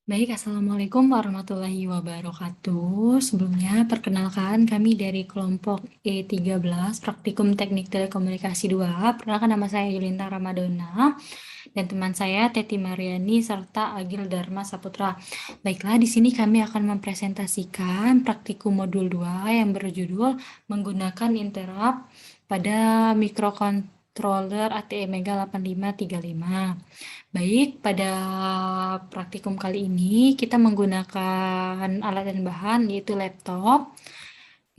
Baik, Assalamualaikum warahmatullahi wabarakatuh. Sebelumnya, perkenalkan kami dari kelompok E13, Praktikum Teknik Telekomunikasi 2. Perkenalkan nama saya Yulinta Ramadona, dan teman saya Teti Mariani, serta Agil Dharma Saputra. Baiklah, di sini kami akan mempresentasikan praktikum modul 2 yang berjudul menggunakan interrupt pada microcontroller ATE Mega 8535. Baik, pada praktikum kali ini kita menggunakan alat dan bahan yaitu laptop.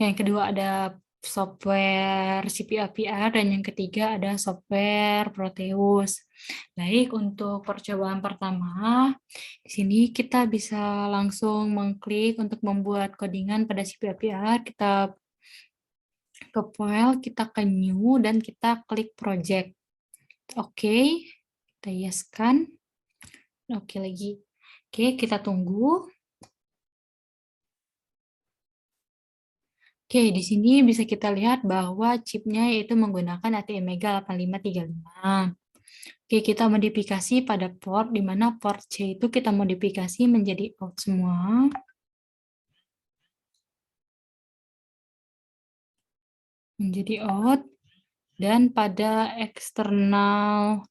Yang kedua ada software CPAPR dan yang ketiga ada software Proteus. Baik, untuk percobaan pertama, di sini kita bisa langsung mengklik untuk membuat codingan pada CPAPR. Kita ke file, kita ke new dan kita klik project. Oke, kita yeskan. Oke lagi. Oke, kita tunggu. Oke, di sini bisa kita lihat bahwa chipnya yaitu menggunakan ATM Mega 8535. Oke, kita modifikasi pada port, di mana port C itu kita modifikasi menjadi out semua. Menjadi out. Dan pada eksternal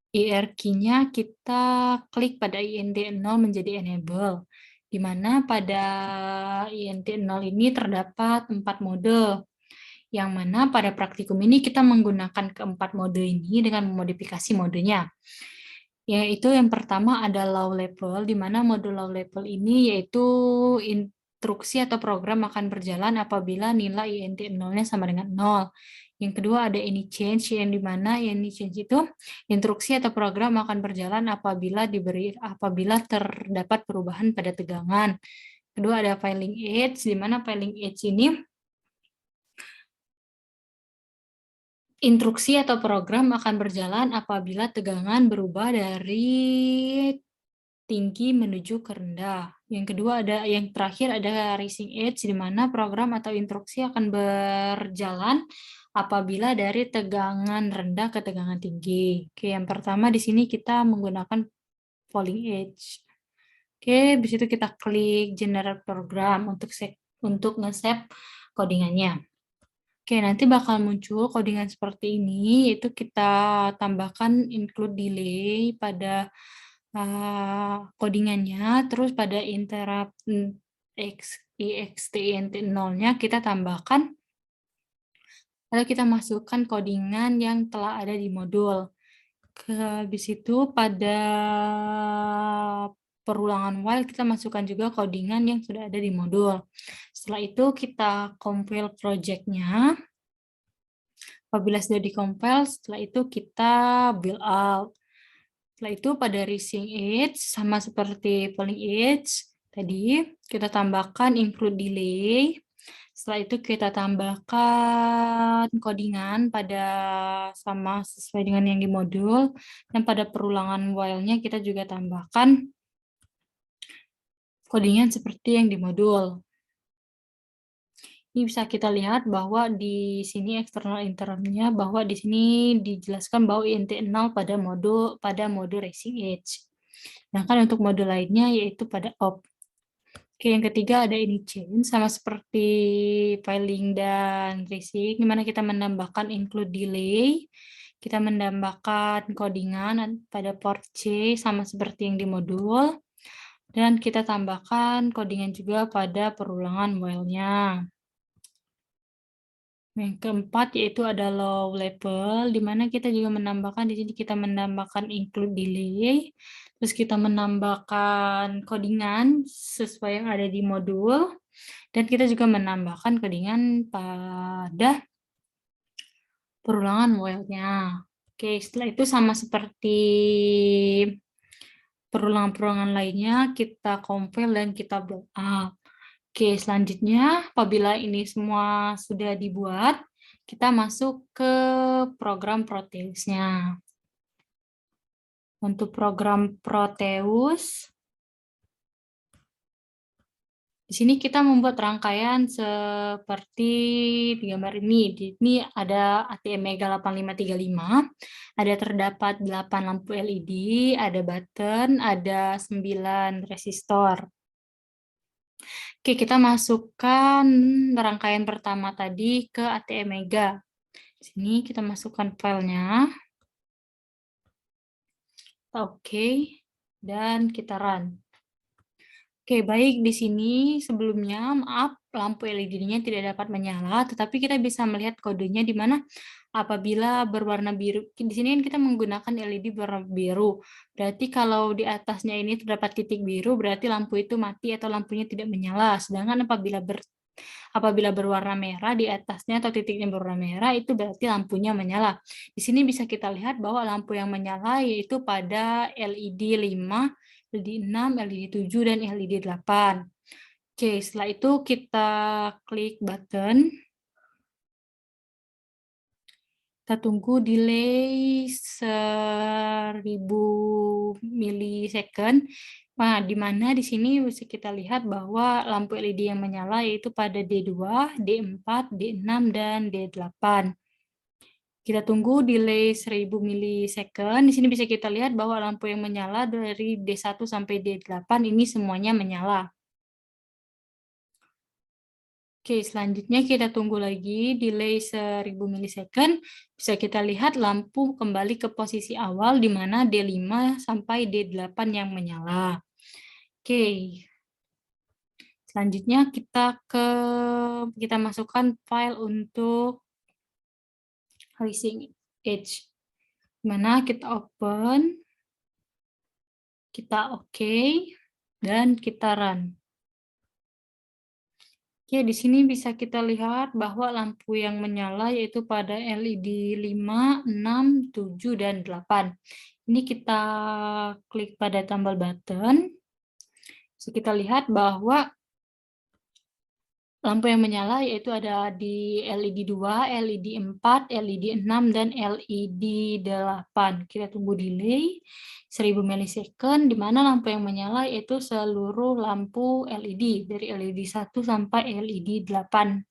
IR key-nya kita klik pada INT0 menjadi enable, di mana pada INT0 ini terdapat 4 mode, yang mana pada praktikum ini kita menggunakan keempat mode ini dengan memodifikasi modenya. Yaitu yang pertama ada low level, di mana mode low level ini yaitu instruksi atau program akan berjalan apabila nilai INT0-nya sama dengan 0. Yang kedua ada any change, yang dimana any change itu instruksi atau program akan berjalan apabila terdapat perubahan pada tegangan. Kedua ada filing edge, di mana filing edge ini instruksi atau program akan berjalan apabila tegangan berubah dari tinggi menuju ke rendah. Yang kedua yang terakhir ada rising edge, di mana program atau instruksi akan berjalan apabila dari tegangan rendah ke tegangan tinggi. Oke, yang pertama di sini kita menggunakan falling edge. Oke, di situ kita klik generate program untuk nge-save codingannya. Oke, nanti bakal muncul codingan seperti ini, yaitu kita tambahkan include delay pada codingannya, terus pada interrupt ext0-nya kita tambahkan, lalu kita masukkan codingan yang telah ada di modul. Habis itu pada perulangan while kita masukkan juga codingan yang sudah ada di modul. Setelah itu kita compile project-nya. Apabila sudah di-compile, setelah itu kita build out. Setelah itu pada rising edge, sama seperti falling edge, tadi kita tambahkan include delay. Setelah itu kita tambahkan codingan pada sama sesuai dengan yang di modul. Dan pada perulangan while-nya kita juga tambahkan codingan seperti yang di modul. Ini bisa kita lihat bahwa di sini eksternal interrupt-nya, bahwa di sini dijelaskan bahwa INT0 pada mode racing edge. Sedangkan untuk mode lainnya yaitu pada off. Oke, yang ketiga ada ini change, sama seperti filing dan racing, di mana kita menambahkan include delay, kita menambahkan codingan pada port C sama seperti yang di modul, dan kita tambahkan codingan juga pada perulangan while-nya. Yang keempat yaitu ada low level, di mana kita juga menambahkan di sini kita menambahkan include delay, terus kita menambahkan codingan sesuai yang ada di modul, dan kita juga menambahkan codingan pada perulangan while-nya. Oke, setelah itu sama seperti perulangan-perulangan lainnya, kita compile dan kita build up. Oke, selanjutnya apabila ini semua sudah dibuat, kita masuk ke program Proteus-nya. Untuk program Proteus, Di sini kita membuat rangkaian seperti di gambar ini. Di ini ada ATM Mega 8535, ada terdapat 8 lampu LED, ada button, ada 9 resistor. Oke, kita masukkan rangkaian pertama tadi ke ATM Mega. Di sini kita masukkan filenya. Oke, dan kita run. Oke, baik. Di sini sebelumnya, maaf, lampu LED-nya tidak dapat menyala, tetapi kita bisa melihat kodenya di mana apabila berwarna biru. Di sini kan kita menggunakan LED berwarna biru. Berarti kalau di atasnya ini terdapat titik biru, berarti lampu itu mati atau lampunya tidak menyala. Sedangkan apabila berwarna merah di atasnya atau titiknya berwarna merah, itu berarti lampunya menyala. Di sini bisa kita lihat bahwa lampu yang menyala yaitu pada LED 5, LED 6, LED 7, dan LED 8. Oke, setelah itu kita klik button. Kita tunggu delay 1000 milisecond. Nah, di mana di sini bisa kita lihat bahwa lampu LED yang menyala yaitu pada D2, D4, D6, dan D8. Kita tunggu delay 1000 milisecond. Di sini bisa kita lihat bahwa lampu yang menyala dari D1 sampai D8 ini semuanya menyala. Oke, selanjutnya kita tunggu lagi delay 1000 milisecond. Bisa kita lihat lampu kembali ke posisi awal di mana D5 sampai D8 yang menyala. Oke. Selanjutnya kita masukkan file untuk Rising Edge. Mana kita open, kita oke, dan kita run. Oke, di sini bisa kita lihat bahwa lampu yang menyala yaitu pada LED 5, 6, 7, dan 8. Ini kita klik pada tombol button. Bisa kita lihat bahwa lampu yang menyala yaitu ada di LED 2, LED 4, LED 6, dan LED 8. Kita tunggu delay 1000 milisecond, di mana lampu yang menyala yaitu seluruh lampu LED, dari LED 1 sampai LED 8.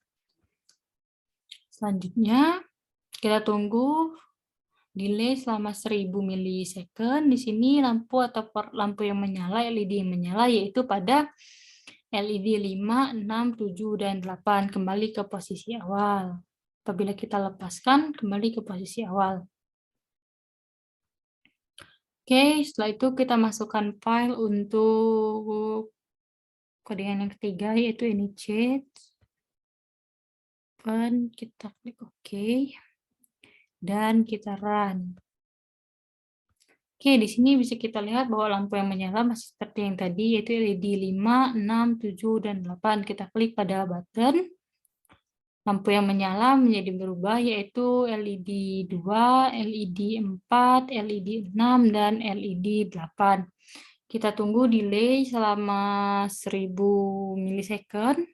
Selanjutnya, kita tunggu delay selama 1000 milisecond. Di sini lampu yang menyala, LED yang menyala yaitu pada LED 5, 6, 7, dan 8 kembali ke posisi awal. Apabila kita lepaskan, kembali ke posisi awal. Oke, setelah itu kita masukkan file untuk codingan yang ketiga, yaitu initiate. Dan kita klik OK. Dan kita run. Oke, di sini bisa kita lihat bahwa lampu yang menyala masih seperti yang tadi, yaitu LED 5, 6, 7, dan 8. Kita klik pada button. Lampu yang menyala menjadi berubah, yaitu LED 2, LED 4, LED 6, dan LED 8. Kita tunggu delay selama 1000 milisecond.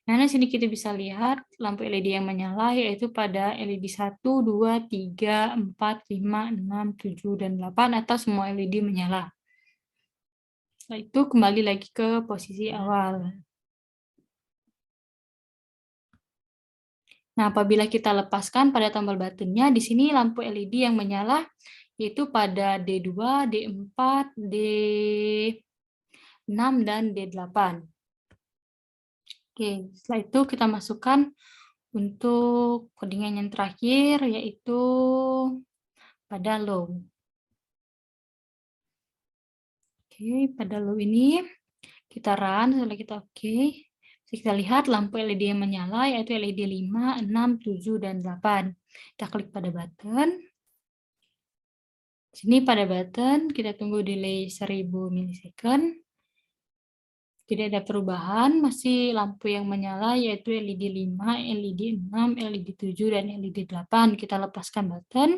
Nah, di sini kita bisa lihat lampu LED yang menyala yaitu pada LED 1, 2, 3, 4, 5, 6, 7, dan 8 atau semua LED menyala. Setelah itu kembali lagi ke posisi awal. Nah, apabila kita lepaskan pada tombol buttonnya, di sini lampu LED yang menyala yaitu pada D2, D4, D6, dan D8. Oke, setelah itu kita masukkan untuk codingan yang terakhir, yaitu pada low. Oke, pada low ini kita run, setelah kita oke. Kita lihat lampu LED yang menyala, yaitu LED 5, 6, 7, dan 8. Kita klik pada button. Sini pada button, kita tunggu delay 1000 milisecond. Tidak ada perubahan, masih lampu yang menyala yaitu LED 5, LED 6, LED 7, dan LED 8. Kita lepaskan button,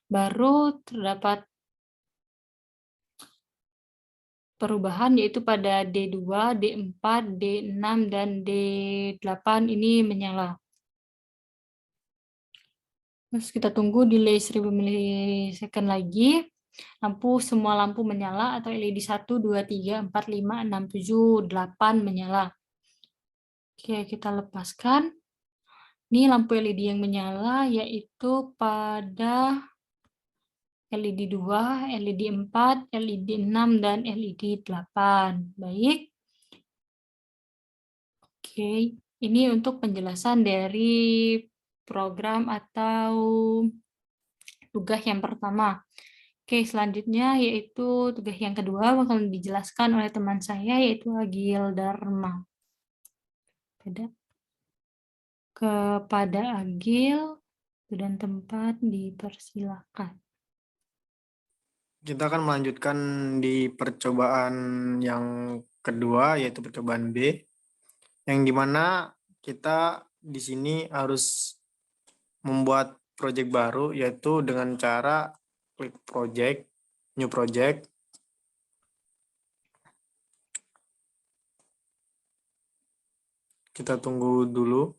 baru terdapat perubahan yaitu pada D2, D4, D6, dan D8 ini menyala. Terus kita tunggu delay 1000 milisecond lagi. Semua lampu menyala atau LED 1, 2, 3, 4, 5, 6, 7, 8 menyala. Oke, kita lepaskan. Ini lampu LED yang menyala yaitu pada LED 2, LED 4, LED 6, dan LED 8. Baik. Oke, ini untuk penjelasan dari program atau tugas yang pertama. Oke, selanjutnya yaitu tugas yang kedua bakal dijelaskan oleh teman saya yaitu Agil Dharma. Kepada Agil dan tempat dipersilakan. Kita akan melanjutkan di percobaan yang kedua, yaitu percobaan B, yang dimana kita di sini harus membuat project baru, yaitu dengan cara klik project, new project. Kita tunggu dulu.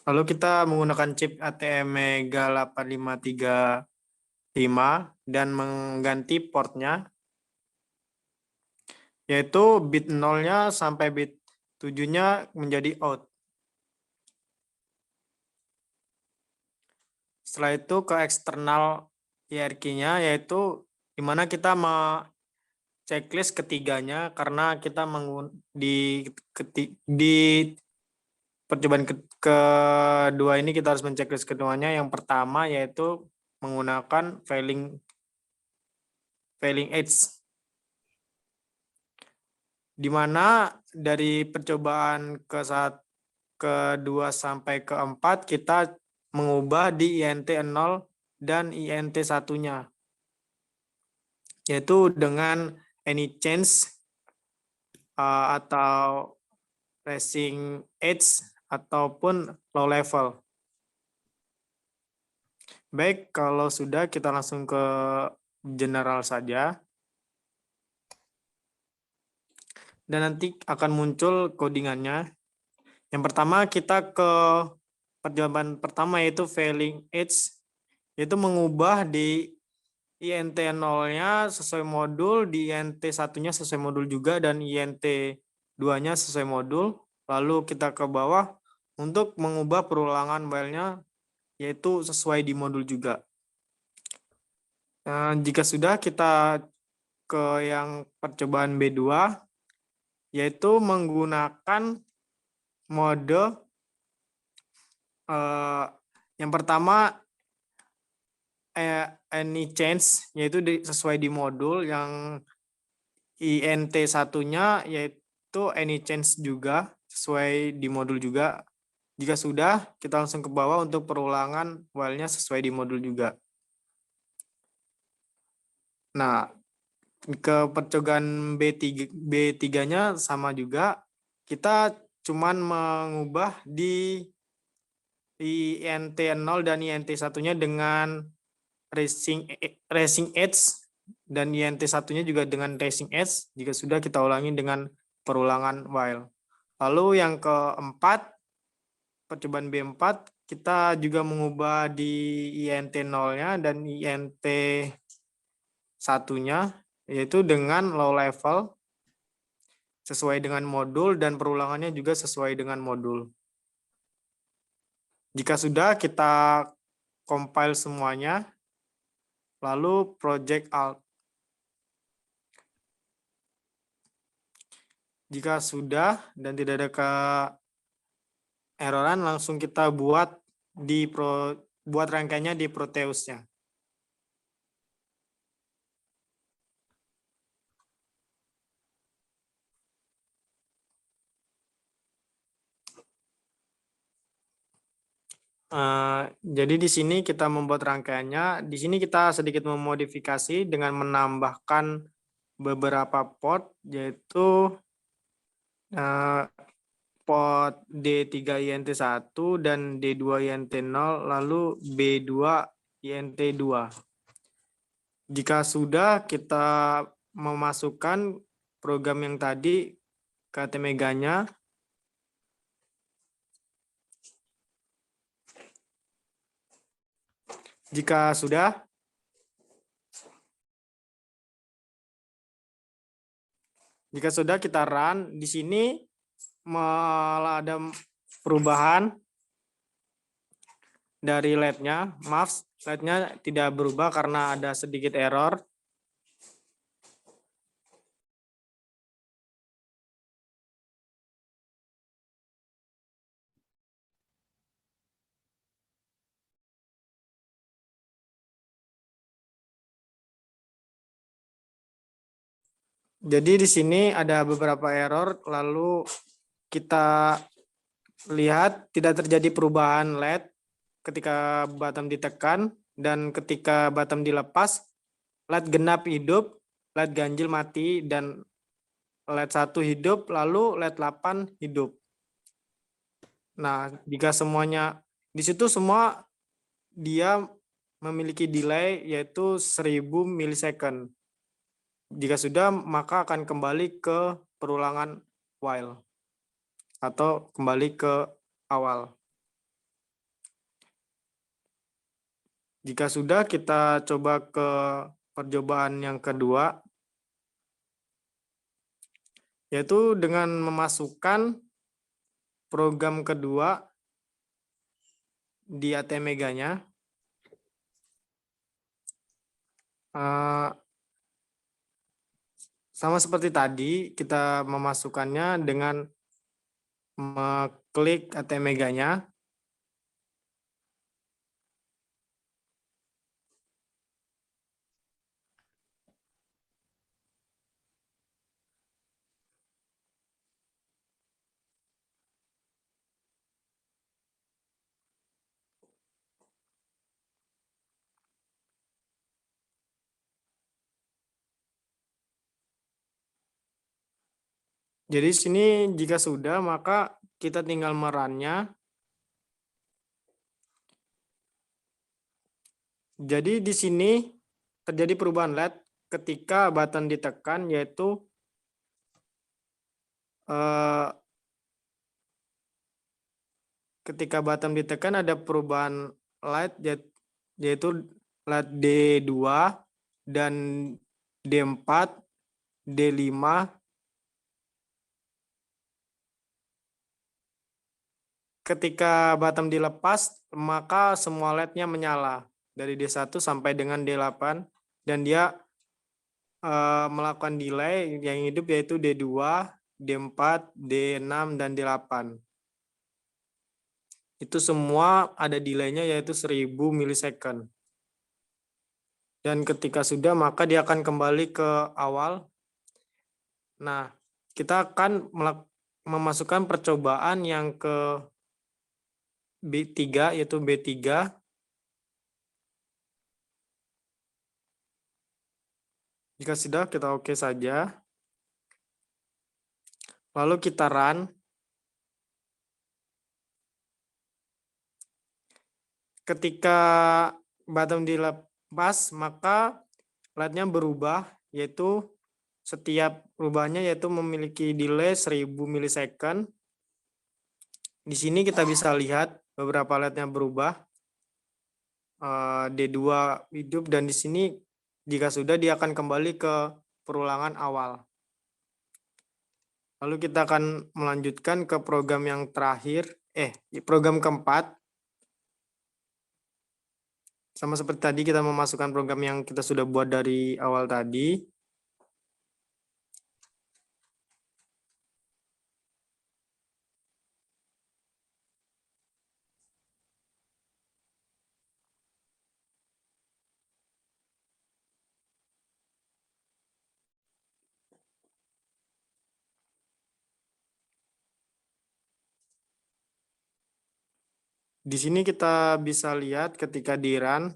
Lalu kita menggunakan chip ATM Mega 8535 dan mengganti portnya, yaitu bit 0-nya sampai bit 7-nya menjadi out. Setelah itu ke eksternal hierarkinya, yaitu dimana kita checklist ketiganya, karena kita di percobaan kedua ini kita harus menceklis keduanya. Yang pertama yaitu menggunakan failing edge, di mana dari percobaan kedua sampai keempat kita mengubah di INT 0 dan INT 1-nya, yaitu dengan any change atau racing edge ataupun low level. Baik, kalau sudah kita langsung ke general saja. Dan nanti akan muncul codingannya. Yang pertama kita ke percobaan pertama yaitu failing edge, yaitu mengubah di INT 0-nya sesuai modul, di INT 1-nya sesuai modul juga, dan INT 2-nya sesuai modul. Lalu kita ke bawah untuk mengubah perulangan while-nya yaitu sesuai di modul juga. Nah, jika sudah, kita ke yang percobaan B2, yaitu menggunakan mode yang pertama any change, yaitu sesuai di modul. Yang INT 1-nya yaitu any change juga, sesuai di modul juga. Jika sudah, kita langsung ke bawah untuk perulangan while-nya sesuai di modul juga. Nah, ke percobaan B3-nya sama juga. Kita cuman mengubah di INT 0 dan INT 1-nya dengan racing edge, dan INT 1-nya juga dengan racing edge. Jika sudah, kita ulangi dengan perulangan while. Lalu yang keempat, percobaan B4, kita juga mengubah di INT 0-nya dan INT 1-nya, yaitu dengan low level, sesuai dengan modul, dan perulangannya juga sesuai dengan modul. Jika sudah, kita compile semuanya, lalu project alt. Jika sudah dan tidak ada keeroran, langsung kita buat rangkaiannya di Proteus-nya. Jadi di sini kita membuat rangkaiannya. Di sini kita sedikit memodifikasi dengan menambahkan beberapa port, yaitu port D3 INT 1 dan D2 INT 0, lalu B2 INT 2. Jika sudah, kita memasukkan program yang tadi ke ATmega-nya. Jika sudah kita run, di sini malah ada perubahan dari LED-nya. Maaf, LED-nya tidak berubah karena ada sedikit error. Jadi di sini ada beberapa error, lalu kita lihat tidak terjadi perubahan LED ketika bottom ditekan, dan ketika bottom dilepas, LED genap hidup, LED ganjil mati, dan LED 1 hidup, lalu LED 8 hidup. Nah, jika semuanya di situ semua dia memiliki delay yaitu 1000 milisecond. Jika sudah, maka akan kembali ke perulangan while atau kembali ke awal. Jika sudah, kita coba ke percobaan yang kedua, yaitu dengan memasukkan program kedua di ATM Meganya. Sama seperti tadi, kita memasukkannya dengan mengklik ATM Meganya. Jadi sini jika sudah, maka kita tinggal merunnya. Jadi di sini terjadi perubahan LED ketika button ditekan, yaitu ketika button ditekan ada perubahan LED, yaitu LED D2 dan D4, D5. Ketika bottom dilepas, maka semua LED-nya menyala dari D1 sampai dengan D8, dan dia melakukan delay yang hidup yaitu D2, D4, D6, dan D8. Itu semua ada delay-nya yaitu 1000 milisecond. Dan ketika sudah, maka dia akan kembali ke awal. Nah, kita akan memasukkan percobaan yang ke B3, yaitu B3. Jika sudah, kita oke saja. Lalu kita run. Ketika bottom dilepas, maka LED-nya berubah, yaitu setiap perubahannya yaitu memiliki delay 1000 milisecond. Di sini kita bisa lihat beberapa LED-nya berubah. D2 hidup, dan di sini jika sudah dia akan kembali ke perulangan awal. Lalu kita akan melanjutkan ke program yang terakhir, program keempat. Sama seperti tadi, kita memasukkan program yang kita sudah buat dari awal tadi. Di sini kita bisa lihat ketika di run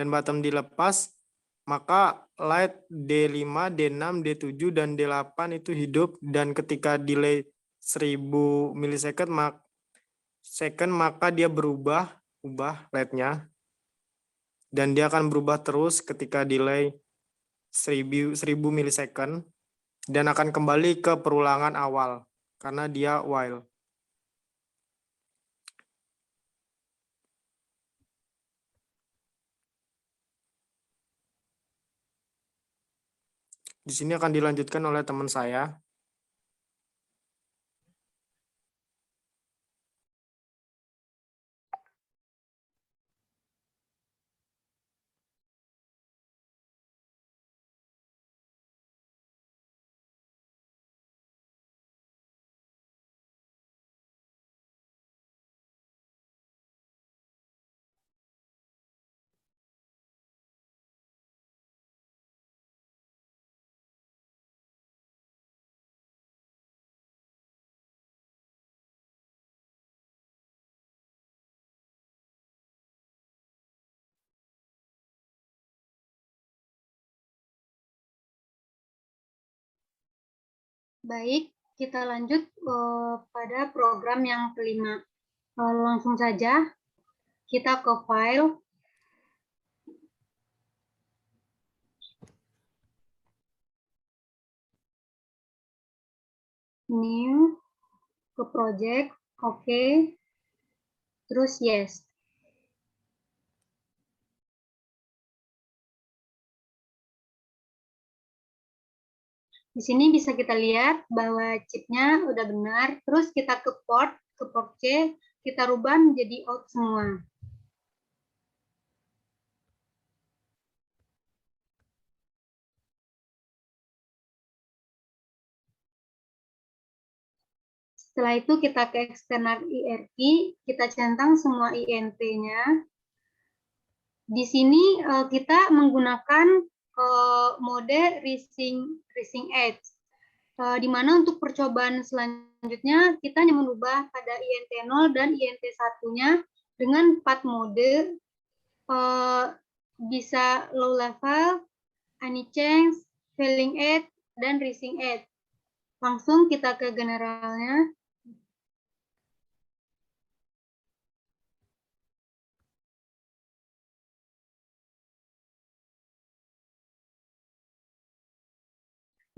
dan bottom dilepas, maka light D5, D6, D7, dan D8 itu hidup, dan ketika delay 1000 milisecond maka dia berubah lightnya, dan dia akan berubah terus ketika delay 1000 milisecond, dan akan kembali ke perulangan awal karena dia while. Di sini akan dilanjutkan oleh teman saya. Baik, kita lanjut pada program yang kelima. Langsung saja kita ke file, new, ke project, oke, terus yes. Di sini bisa kita lihat bahwa chipnya udah benar, terus kita ke port C, kita rubah menjadi out semua. Setelah itu kita ke external IRQ, kita centang semua INT-nya. Di sini kita menggunakan mode rising edge, di mana untuk percobaan selanjutnya kita hanya merubah pada INT 0 dan INT 1-nya dengan 4 mode, bisa low level, any change, failing edge, dan rising edge. Langsung kita ke generalnya.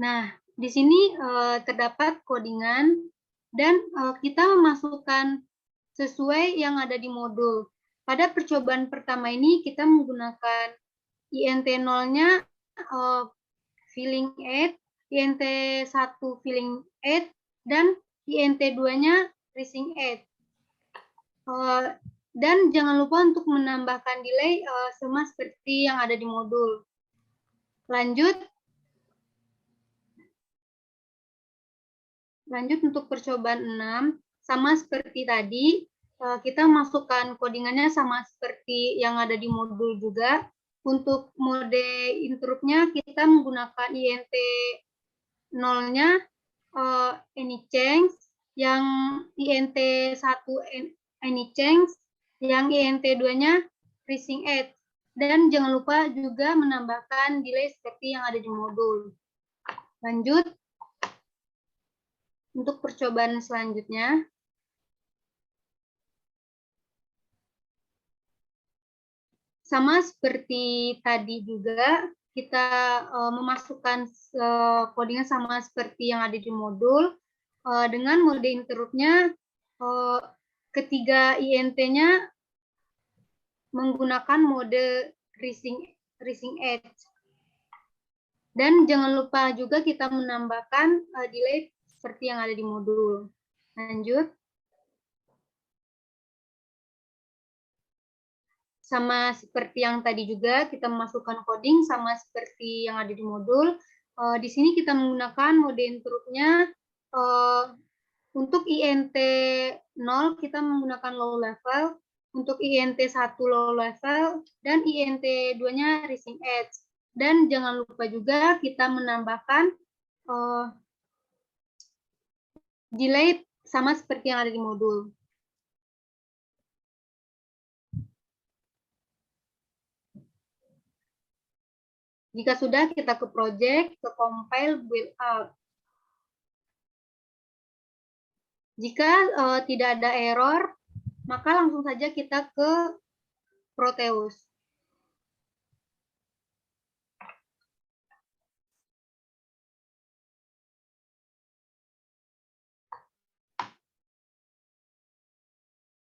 Nah, di sini terdapat codingan dan kita memasukkan sesuai yang ada di modul. Pada percobaan pertama ini kita menggunakan INT 0-nya filling aid, INT 1 filling aid, dan INT 2-nya rising aid. Dan jangan lupa untuk menambahkan delay sama seperti yang ada di modul. Lanjut untuk percobaan 6, sama seperti tadi, kita masukkan codingannya sama seperti yang ada di modul juga. Untuk mode interrupt-nya kita menggunakan INT 0-nya any change, yang INT 1 any change, yang INT 2-nya rising edge. Dan jangan lupa juga menambahkan delay seperti yang ada di modul. Lanjut untuk percobaan selanjutnya. Sama seperti tadi juga, kita memasukkan codingan sama seperti yang ada di modul. Dengan mode interrupt-nya, ketiga INT-nya menggunakan mode rising edge. Dan jangan lupa juga kita menambahkan delay seperti yang ada di modul. Lanjut. Sama seperti yang tadi juga, kita memasukkan coding sama seperti yang ada di modul. Di sini kita menggunakan mode interrupt-nya. Untuk INT 0 kita menggunakan low level, untuk INT 1 low level, dan INT 2-nya rising edge. Dan jangan lupa juga kita menambahkan delay sama seperti yang ada di modul. Jika sudah, kita ke project, ke compile, build out. Jika tidak ada error, maka langsung saja kita ke Proteus.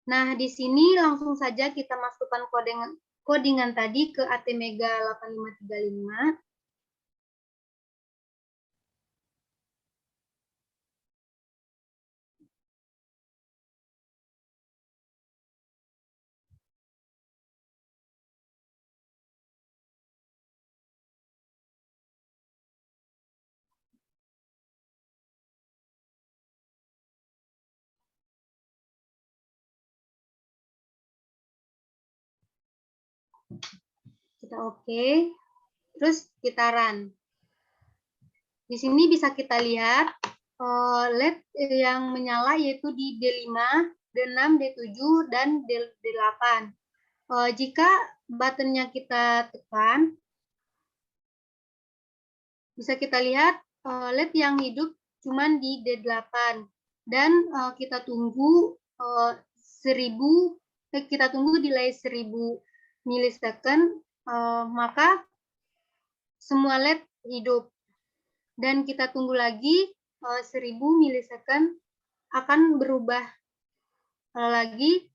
Nah, di sini langsung saja kita masukkan codingan tadi ke ATmega 8535. Kita oke. Terus kita run. Di sini bisa kita lihat LED yang menyala yaitu di D5, D6, D7, dan D8. Jika buttonnya kita tekan, bisa kita lihat LED yang hidup cuman di D8 dan kita tunggu kita tunggu delay 1000 milisecond, maka semua LED hidup dan kita tunggu lagi 1000 milisecond akan berubah lagi,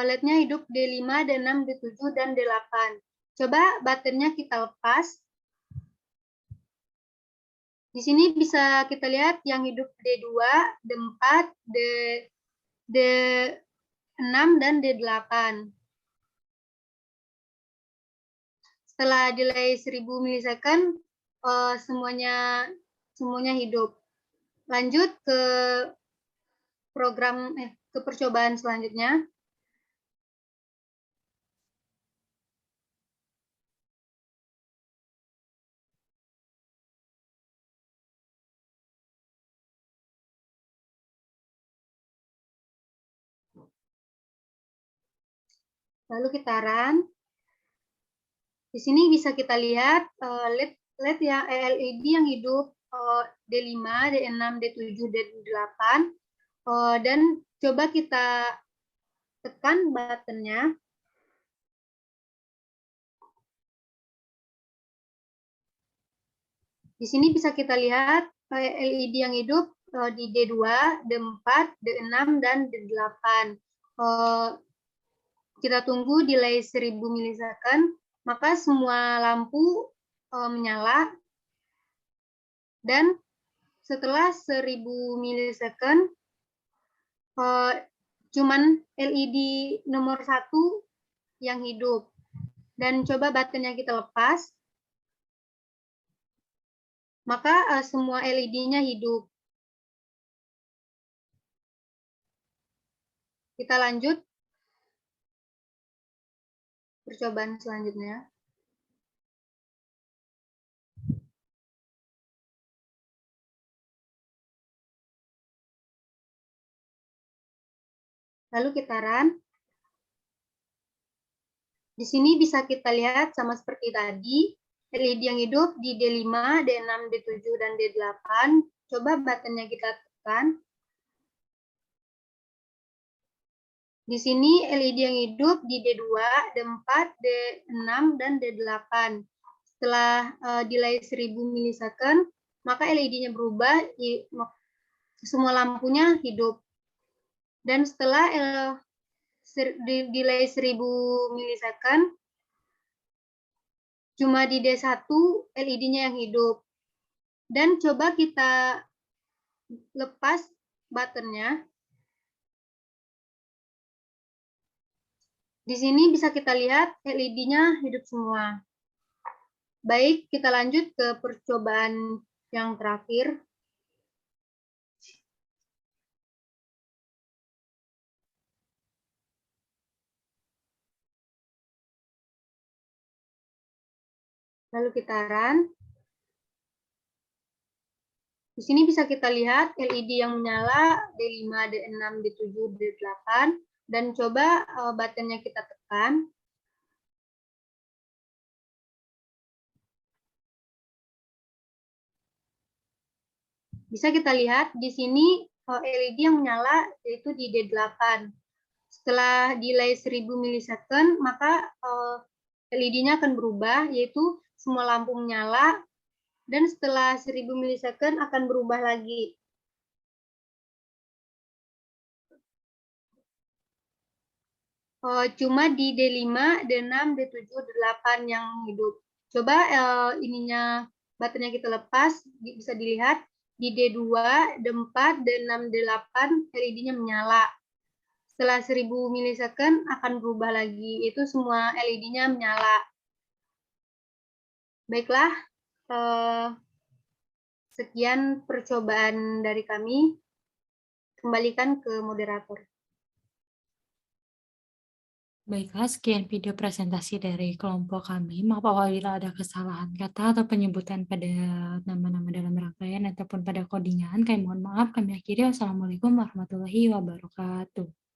LED-nya hidup D5, D6, D7, dan D8. Coba buttonnya kita lepas. Di sini bisa kita lihat yang hidup D2, D4, D6, dan D8. Setelah delay 1000 milisecond, semuanya hidup. Lanjut ke ke percobaan selanjutnya. Lalu kita run. Di sini bisa kita lihat LED yang hidup D5, D6, D7, D8. Dan coba kita tekan buttonnya. Di sini bisa kita lihat LED yang hidup di D2, D4, D6, dan D8. Kita tunggu delay 1000 milisecond, maka semua lampu menyala. Dan setelah 1000 milisecond, cuman LED nomor 1 yang hidup. Dan coba buttonnya kita lepas, maka semua LED-nya hidup. Kita lanjut percobaan selanjutnya. Lalu kita run. Di sini bisa kita lihat sama seperti tadi, LED yang hidup di D5, D6, D7, dan D8. Coba buttonnya kita tekan. Di sini LED yang hidup di D2, D4, D6, dan D8. Setelah delay 1000 milisecond, maka LED-nya berubah, semua lampunya hidup. Dan setelah delay 1000 milisecond, cuma di D1 LED-nya yang hidup. Dan coba kita lepas buttonnya. Di sini bisa kita lihat LED-nya hidup semua. Baik, kita lanjut ke percobaan yang terakhir. Lalu kita run. Di sini bisa kita lihat LED yang menyala D5, D6, D7, D8. Dan coba buttonnya kita tekan. Bisa kita lihat di sini LED yang menyala yaitu di D8. Setelah delay 1000 milisecond, maka LED-nya akan berubah, yaitu semua lampu menyala, dan setelah 1000 milisecond akan berubah lagi. Cuma di D5, D6, D7, D8 yang hidup. Coba buttonnya kita lepas, bisa dilihat di D2, D4, D6, D8 LED-nya menyala. Setelah 1000 milisecond akan berubah lagi, itu semua LED-nya menyala. Baiklah, sekian percobaan dari kami. Kembalikan ke moderator. Baiklah, sekian video presentasi dari kelompok kami. Maaf apabila ada kesalahan kata atau penyebutan pada nama-nama dalam rangkaian ataupun pada codingan. Kami mohon maaf. Kami akhiri. Wassalamualaikum warahmatullahi wabarakatuh.